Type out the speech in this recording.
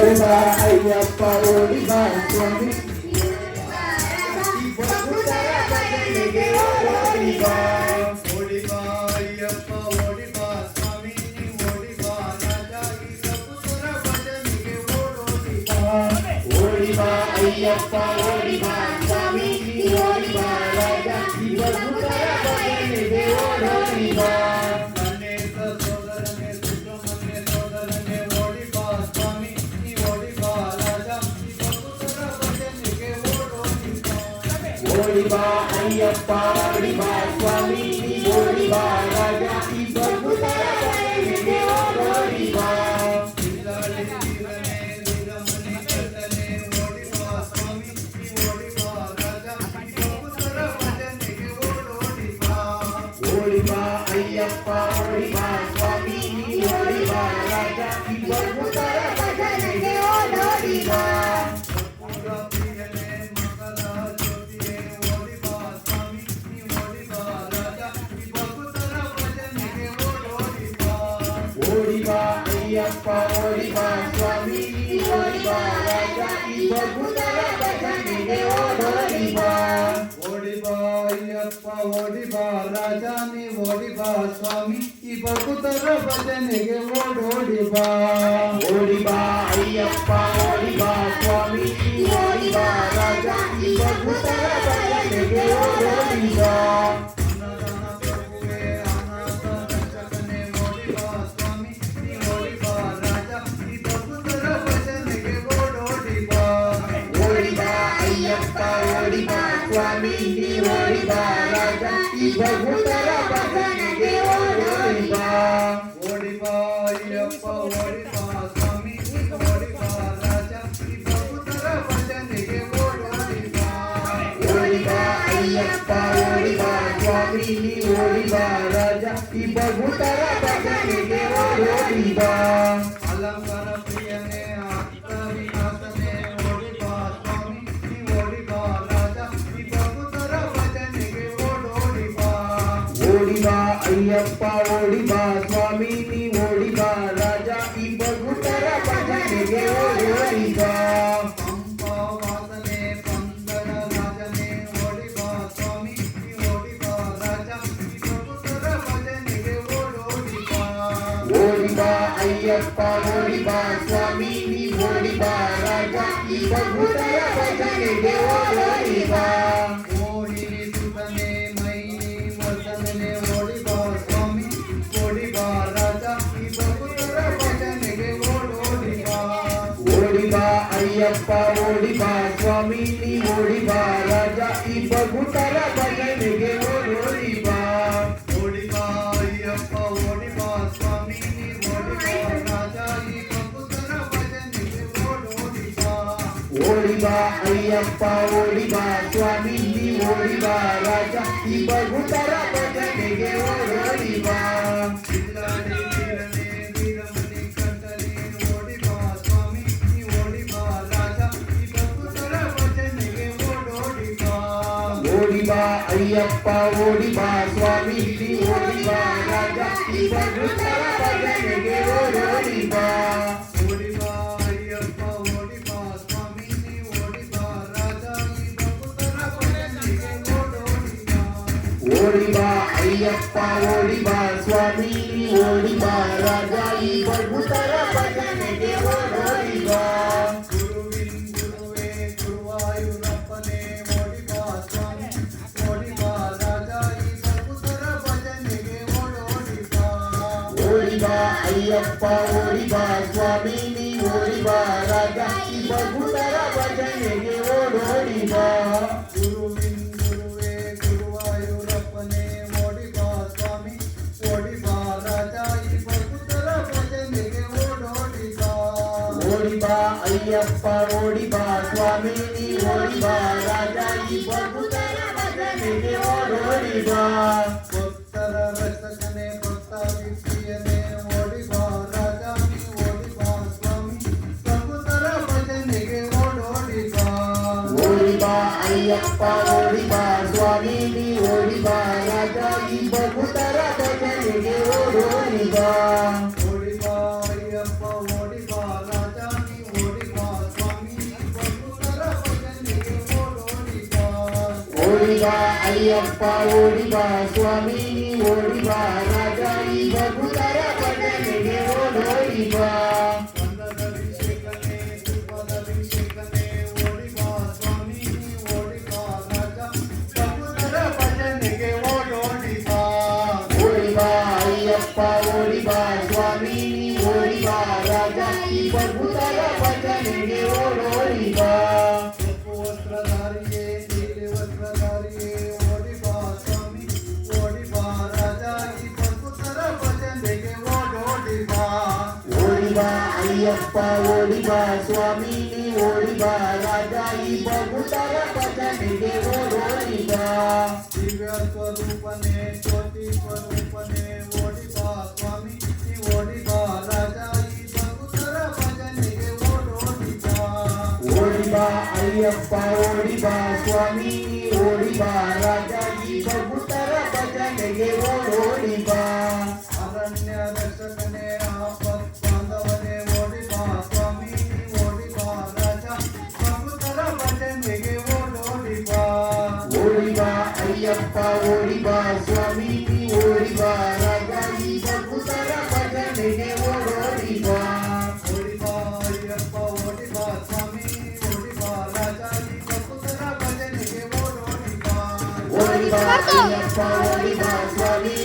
ಓಡಿ ಬಾ ಅಯ್ಯಪ್ಪ ಓಡಿ ಬಾ ಸ್ವಾಮಿ ಭಕ್ತರ ಭಜನೆಗೆ ಓಡೋಡಿ ಬಾ ಓಡಿ ಬಾ ಅಯ್ಯಪ್ಪ ಓಡಿ ಬಾ ಸ್ವಾಮಿ ಓಡಿ ಬಾ ರಾಜ ಈ ಭಕ್ತರ ಭಜನೆಗೆ ಓಡೋಡಿ ಬಾ ಓಡಿ ಬಾ ಅಯ್ಯಪ್ಪ ಓಡಿ ಬಾ ಸ್ವಾಮಿ ಓಡಿ ಬಾ ರಾಜ ಈ ಭಕ್ತರ ಭಜನೆಗೆ ಓಡೋಡಿ ಬಾ ಗಣೇಶ ಸೋದರನೇ ಸುಬ್ರಹ್ಮಣ್ಯ ಸೋದರನೇ ಓಡಿ ಬಾ ಸ್ವಾಮಿ ಓಡಿ ಬಾ ರಾಜ ಈ ಭಕ್ತರ ಭಜನೆಗೆ ಓಡೋಡಿ ಬಾ ಓಡಿ ಬಾ ಅಯ್ಯಪ್ಪ ಓಡಿ ಬಾ ಸ್ವಾಮಿ ಓಡಿ ಬಾ ರಾಜ ಈ ಭಕ್ತರ ಭಜನೆಗೆ ಓಡೋಡಿ ಬಾ ಇಲ್ಲಾಳಿ ವೀರನೇ ವೀರಮಣಿ ಕಂಠನೇ ಓಡಿ ಬಾ ಸ್ವಾಮಿ ಓಡಿ ಬಾ ರಾಜ ಈ ಭಕ್ತರ ಭಜನೆಗೆ ಓಡೋಡಿ ಬಾ ಓಡಿ ಬಾ ಅಯ್ಯಪ್ಪ ಓಡಿ ಬಾ ಸ್ವಾಮಿ ಓಡಿ ಬಾ ರಾಜ ಈ ಭಕ್ತರ ಭಜನೆಗೆ ಓಡೋಡಿ ಬಾ ಪೂರ ಪ್ರಿಯನೇ ಮಕರ ಜ್ಯೋತಿಯೇ ಓಡಿ ಬಾ ಸ್ವಾಮಿ ಓಡಿ ಬಾ ರಾಜ ಈ ಭಕ್ತರ ಭಜನೆಗೆ ಓಡೋಡಿ ಬಾ ಓಡಿ ಬಾ ಅಯ್ಯಪ್ಪ ಓಡಿ ಬಾ ಸ್ವಾಮಿ ಓಡಿ ಬಾ ರಾಜ ಈ ಭಕ್ತರ ಭಜನೆಗೆ ಓಡೋಡಿ ಬಾ ಓಡಿ ಬಾ ಅಯ್ಯಪ್ಪ ಓಡಿ ಬಾ ರಾಜ ನೀ ಓಡಿ ಬಾ ಸ್ವಾಮಿ ಈ ಭಕ್ತರ ಭಜನೆಗೆ ಓಡೋಡಿ ಬಾ ಓಡಿ ಬಾ ಅಯ್ಯಪ್ಪ ಓಡಿ ಬಾ ಸ್ವಾಮಿ ಓಡಿ ಬಾ ರಾಜ ಈ ಭಕ್ತರ ಭಜನೆಗೆ ಓಡೋಡಿ ಬಾ ಅನ್ನದಾನ ಪ್ರಭುವೇ ಅನಾಥ ರಕ್ಷಕನೇ ಓಡಿ ಬಾ ಸ್ವಾಮಿ ಓಡಿ ಬಾ ರಾಜ ಈ ಭಕ್ತರ ಭಜನೆಗೆ ಓಡೋಡಿ ಬಾ ಓಡಿ ಬಾ ಅಯ್ಯಪ್ಪ ಓಡಿ ಬಾ ಸ್ವಾಮಿ ಓಡಿ ಬಾ ರಾಜ ಈ ಭಕ್ತರ ಭಜನೆಗೆ ಓಡೋಡಿ ಬಾ ಓಡಿ ಬಾ ಅಯ್ಯಪ್ಪ ಓಡಿ ಬಾ ಸ್ವಾಮಿ ಓಡಿ ಬಾ ರಾಜ ಈ ಭಕ್ತರ ಭಜನೆಗೆ ಓಡೋಡಿ ಬಾ ಓಡಿ ಬಾ ಅಯ್ಯಪ್ಪ ಓಡಿ ಬಾ ಸ್ವಾಮಿ ಓಡಿ ಬಾ ರಾಜ ಈ ಭಕ್ತರ ಭಜನೆಗೆ ಓಡೋಡಿ ಬಾ ಅಲಂಕಾರ ಪ್ರಿಯನೇ ಆಪ್ತ ವಿನಾಶನೇ ಓಡಿ ಬಾ ಸ್ವಾಮಿ ಓಡಿ ಬಾ ರಾಜ ಈ ಭಕ್ತರ ಭಜನೆಗೆ ಓಡೋಡಿ ಬಾ ಓಡಿ ಬಾ ಅಯ್ಯಪ್ಪ ಓಡಿ ಬಾ ಸ್ವಾಮಿ ಓಡಿ ಬಾ ರಾಜ ಈ ಭಕ್ತರ ಭಜನೆಗೆ ಓಡೋಡಿ ಬಾ ಪಂಪಾ ವಾಸನೆ ಪಂದಳ ರಾಜನೇ ಓಡಿ ಬಾ ಸ್ವಾಮಿ ಓಡಿ ಬಾ ರಾಜ ಈ ಭಕ್ತರ ಭಜನೆಗೆ ಓಡೋಡಿ ಬಾ ಓಡಿ ಬಾ ಅಯ್ಯಪ್ಪ ಓಡಿ ಬಾ ಸ್ವಾಮಿ ಓಡಿ ಬಾ ರಾಜ ಈ ಭಕ್ತರ ಭಜನೆಗೆ ಓಡೋಡಿ ಬಾ ಮೋಹಿನಿ ಸುತನೆ ಮೈನಿ ವರ್ಧನೆ ಓಡಿ ಬಾ ಸ್ವಾಮಿ ಓಡಿ ಬಾ ರಾಜ ಈ ಭಕ್ತರ ಭಜನೆಗೆ ಓಡೋಡಿ ಬಾ ಓಡಿ ಬಾ ಅಯ್ಯಪ್ಪ ಓಡಿ ಬಾ ಸ್ವಾಮಿ ಓಡಿ ಬಾ ರಾಜ ಈ ಭಕ್ತರ ಭಜನೆಗೆ ಓಡೋಡಿ ಬಾ ಓಡಿ ಬಾ ಅಯ್ಯಪ್ಪ ಓಡಿ ಬಾ ಸ್ವಾಮಿ ಓಡಿ ಬಾ ರಾಜ ಈ ಭಕ್ತರ ಭಜನೆಗೆ ಓಡೋಡಿ ಬಾ ಓಡಿ ಬಾ ಅಯ್ಯಪ್ಪ ಓಡಿ ಬಾ ಸ್ವಾಮಿ ಓಡಿ ಬಾ ರಾಜ ಈ ಭಕ್ತರ ಭಜನೆಗೆ ಓಡೋಡಿ ಬಾ ಇಲ್ಲಾಡಿ ವೀರನೇ ವೀರಮಣಿ ಕಂಠನೇ ಓಡಿ ಬಾ ಸ್ವಾಮಿ ಓಡಿ ಬಾ ರಾಜ ಈ ಭಕ್ತರ ಭಜನೆಗೆ ಓಡೋಡಿ ಬಾ ಓಡಿ ಬಾ ಅಯ್ಯಪ್ಪ ಓಡಿ ಬಾ ಸ್ವಾಮಿ ಓಡಿ ಬಾ ರಾಜ ಈ ಭಕ್ತರ ಭಜನೆಗೆ ಓಡೋಡಿ ಬಾ ಓಡಿ ಬಾ ಅಯ್ಯಪ್ಪ ಓಡಿ ಬಾ ಸ್ವಾಮಿ ಓಡಿ ಬಾ ರಾಜ ಈ ಭಕ್ತರ ಭಜನೆಗೆ ಓಡೋಡಿ ಬಾ ಓಡಿ ಬಾ ಅಯ್ಯಪ್ಪ ಓಡಿ ಬಾ ಸ್ವಾಮಿ ಓಡಿ ಬಾ ರಾಜ ಈ ಭಕ್ತರ ಭಜನೆಗೆ ಓಡೋಡಿ ಬಾ ಗುರುವಿನ್ ಗುರುವೇ ಗುರುವಾಯೂರಪ್ಪನೇ ಓಡಿ ಬಾ ಸ್ವಾಮಿ ಓಡಿ ಬಾ ರಾಜ ಈ ಭಕ್ತರ ಭಜನೆಗೆ ಓಡೋಡಿ ಬಾ ಓಡಿ ಬಾ ಅಯ್ಯಪ್ಪ ಓಡಿ ಬಾ ಸ್ವಾಮಿ ಓಡಿ ಬಾ ರಾಜ ಈ ಭಕ್ತರ ಭಜನೆಗೆ ಓಡೋಡಿ ಬಾ ಗುರುವಿನ್ ಗುರುವೇ ಗುರುವಾಯೂರಪ್ಪನೇ ಓಡಿ ಬಾ ಸ್ವಾಮಿ ಓಡಿ ಬಾ ರಾಜ ಈ ಭಕ್ತರ ಭಜನೆಗೆ ಓಡೋಡಿ ಬಾ ಓಡಿ ಬಾ ಅಯ್ಯಪ್ಪ ಓಡಿ ಬಾ ಸ್ವಾಮಿ ಓಡಿ ಬಾ ರಾಜ ಈ ಭಕ್ತರ ಭಜನೆಗೆ ಓಡೋಡಿ ಬಾ ಭಕ್ತರ ರಕ್ಷಕನೇ ಭಕ್ತ ವಿಪ್ರಿಯನೇ ಓಡಿ ಬಾ ರಾಜ ಓಡಿ ಬಾ ಸ್ವಾಮಿ ಭಕ್ತರ ಭಜನೆಗೆ ಓಡೋಡಿ ಬಾ ಓಡಿ ಬಾ ಅಯ್ಯಪ್ಪ ಓಡಿ ಬಾ ಸ್ವಾಮಿ ಓಡಿ ಬಾ ರಾಜ ಈ ಭಕ್ತರ ಭಜನೆಗೆ ಓಡೋಡಿ ಬಾ ಓಡಿ ಬಾ ಅಯ್ಯಪ್ಪ ಓಡಿ ಬಾ ರಾಜ ಓಡಿ ಓಡಿ ಬಾ ಅಯ್ಯಪ್ಪ ಓಡಿ ಬಾ ಸ್ವಾಮಿ ಓಡಿ ಬಾ ರಾಜ ಈ ಭಕ್ತರ ಭಜನೆಗೆ ಓಡೋಡಿ ಬಾ ಗಂಧದಭಿಷೇಕನೇ ತುಪ್ಪದಭಿಷೇಕನೇ ಓಡಿ ಬಾ ಸ್ವಾಮಿ ಓಡಿ ಬಾ ರಾಜ ಭಕ್ತರ ಭಜನೆಗೆ ಓಡೋಡಿ ಬಾ ಓಡಿ ಬಾ ಅಯ್ಯಪ್ಪ ಓಡಿ ಬಾ ಸ್ವಾಮಿ ಓಡಿ ಬಾ ರಾಜ ಈ ಭಕ್ತರ ಭಜನೆಗೆ ಓಡೋಡಿ ಬಾ ಕಪ್ಪು ವಸ್ತ್ರಧಾರಿಯೇ ನೀಲಿ ವಸ್ತ್ರಧಾರಿಯೇ ಓಡಿ ಬಾ ಸ್ವಾಮಿ ಓಡಿ ಬಾ ರಾಜ ಈ ಭಕ್ತರ ಭಜನೆಗೆ ಓಡೋಡಿ ಬಾ ಓಡಿ ಬಾ ಅಯ್ಯಪ್ಪ ಓಡಿ ಬಾ ಸ್ವಾಮಿ ಓಡಿ ಬಾ ರಾಜ ಈ ಭಕ್ತರ ಭಜನೆಗೆ ಓಡೋಡಿ ಬಾ ದಿವ್ಯ ಸ್ವರೂಪನೇ ಜ್ಯೋತಿ ಸ್ವರೂಪನೇ ಓಡಿ ಬಾ ಸ್ವಾಮಿ ಓಡಿ ಬಾ ರಾಜ ಈ ಭಕ್ತರ ಭಜನೆಗೆ ಓಡೋಡಿ ಬಾ ಓಡಿ ಬಾ ಅಯ್ಯಪ್ಪ ಓಡಿ ಬಾ ಸ್ವಾಮಿ ಓಡಿ ಬಾ ರಾಜ ಈ ಭಕ್ತರ ಭಜನೆಗೆ ಓಡೋಡಿ ಬಾ ಅರಣ್ಯ ರಕ್ಷಕನೇ ಆಪತ್ ಬಾಂಧವನೇ ಓಡಿ ಬಾ ಸ್ವಾಮಿ ಓಡಿ ಬಾ ರಾಜ ಭಕ್ತರ ಭಜನೆಗೆ ಓಡೋಡಿ ಬಾ ಓಡಿ ಬಾ ಅಯ್ಯಪ್ಪ ಓಡಿ ಬಾ ಸ್ವಾಮಿ ಓಡಿ ಬಾ ರಾಜ ಈ ಭಕ್ತರ ಭಜನೆಗೆ ಓಡೋಡಿ ಬಾ ಓಡಿ ಬಾ ಅಯ್ಯಪ್ಪ ಓಡಿ ಬಾ ಸ್ವಾಮಿ ಓಡಿ ಬಾ ರಾಜ ಈ ಭಕ್ತರ ಭಜನೆಗೆ ಓಡೋಡಿ ಬಾ ಓಡಿ ಬಾ ಅಯ್ಯಪ್ಪ ಓಡಿ ಬಾ ಸ್ವಾಮಿ